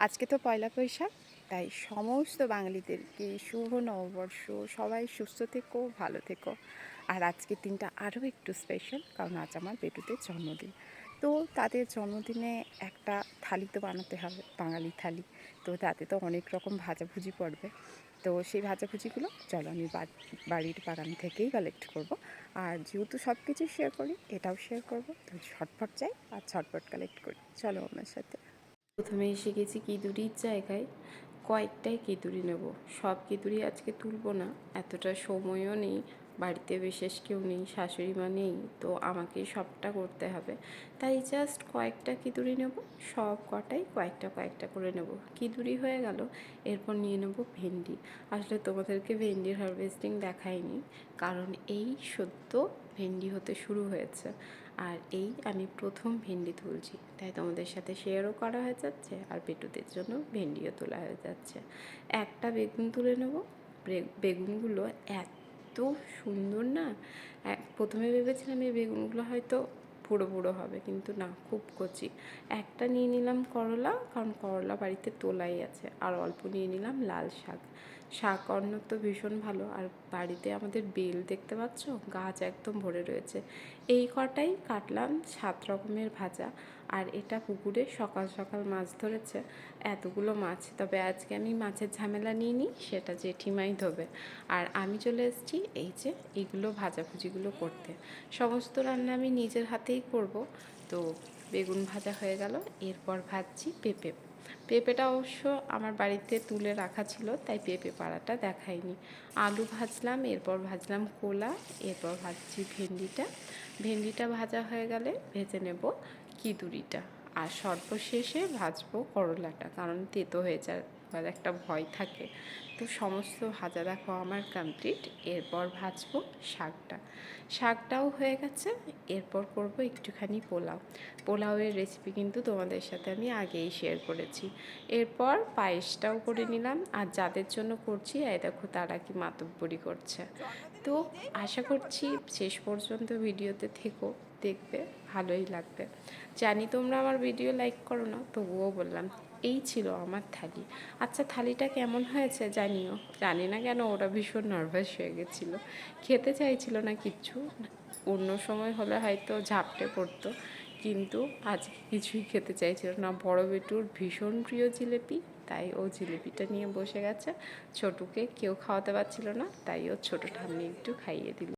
আজকে তো পয়লা বৈশাখ, তাই সমস্ত বাঙালিদেরকে শুভ নববর্ষ। সবাই সুস্থ থেকো, ভালো থেকো। আর আজকের দিনটা আরও একটু স্পেশাল, কারণ আজ আমার বেটুদের জন্মদিন। তো তাদের জন্মদিনে একটা থালি তো বানাতে হবে, বাঙালি থালি। তো তাতে তো অনেক রকম ভাজাভুজি পড়বে। তো সেই ভাজাভুজিগুলো চলো আমি বাড়ির বাগান থেকেই কালেক্ট করব। আর যেহেতু সব কিছু শেয়ার করি, এটাও শেয়ার করব। তো ঝটপট যাই আর ঝটপট কালেক্ট করি, চলো আমার সাথে। প্রথমে এসে গেছি কেঁদুরির জায়গায়। কয়েকটাই কেঁদুরি নেব, সব কেঁদুরি আজকে তুলব না, এতটা সময়ও নেই, বাড়িতে বিশেষ কেউ নেই, শাশুড়ি মা নেই, তো আমাকে সবটা করতে হবে। তাই জাস্ট কয়েকটা কেঁদুরি নেব, সব কটাই কয়েকটা কয়েকটা করে নেব। কেঁদুরি হয়ে গেল, এরপর নিয়ে নেব ভেন্ডি। আসলে তোমাদেরকে ভেন্ডির হারভেস্টিং দেখাইনি, কারণ এই সদ্য ভেন্ডি হতে শুরু হয়েছে। আর এই আমি প্রথম ভেন্ডি তুলছি, তাই তোমাদের সাথে শেয়ারও করা হয়ে যাচ্ছে, আর পেটুদের জন্য ভেন্ডিও তোলা হয়ে যাচ্ছে। একটা বেগুন তুলে নেব। বেগুনগুলো এত সুন্দর না, প্রথমে ভেবেছিলাম এই বেগুনগুলো হয়তো পুরো পুরো হবে, কিন্তু না, খুব কচি। একটা নিয়ে নিলাম করলা, কারণ করলা বাড়িতে তোলাই আছে। আর অল্প নিয়ে নিলাম লাল শাক। শাক অন্ন তো ভীষণ ভালো। আর বাড়িতে আমাদের বেল দেখতে পাচ্ছ, গাছ একদম ভরে রয়েছে। এই কটাই কাটলাম 7 রকমের ভাজা। আর এটা পুকুরে সকাল সকাল মাছ ধরেছে, এতগুলো মাছ। তবে আজকে আমি মাছের ঝামেলা নিয়ে নিই, সেটা জেঠিমাই ধোবে। আর আমি চলে এসেছি এই যে এইগুলো ভাজাভুজিগুলো করতে। সমস্ত রান্না আমি নিজের হাতেই করব। তো বেগুন ভাজা হয়ে গেল, এরপর ভাজছি পেঁপে। পেঁপেটা অবশ্য আমার বাড়িতে তুলে রাখা ছিল, তাই পেঁপে পাড়াটা দেখাইনি। আলু ভাজলাম, এরপর ভাজলাম কোলা, এরপর ভাজছি ভেন্ডিটা। ভেন্ডিটা ভাজা হয়ে গেলে ভেজে নেব কিদুরিটা। আর সর্বশেষে ভাজবো করলাটা, কারণ তেতো হয়ে যাওয়ার একটা ভয় থাকে। তো সমস্ত ভাজা দেখো আমার কমপ্লিট। এরপর ভাজবো শাকটা। শাকটাও হয়ে গেছে, এরপর করব একটুখানি পোলাও। পোলাওয়ের রেসিপি কিন্তু তোমাদের সাথে আমি আগেই শেয়ার করেছি। এরপর পায়েসটাও করে নিলাম। আর যাদের জন্য করছি, এই দেখো তারা কি মাতব্বরি করছে। তো আশা করছি শেষ পর্যন্ত ভিডিওতে থেকো, দেখবে ভালোই লাগবে। জানি তোমরা আমার ভিডিও লাইক করো না, তবুও বললাম। এই ছিল আমার থালি। আচ্ছা, থালিটা কেমন হয়েছে জানিও। জানি না কেন ওরা ভীষণ নার্ভাস হয়ে গেছিলো, খেতে চাইছিল না কিচ্ছু। অন্য সময় হলে হয়তো ঝাপটে পড়তো, কিন্তু আজকে কিছুই খেতে চাইছিল না। বড় বেটুর ভীষণ প্রিয় জিলিপি, তাই ও জিলিপিটা নিয়ে বসে গেছে। ছোটুকে কেউ খাওয়াতে পারছিল না, তাই ও ছোটো ঠাম্মি একটু খাইয়ে দিল।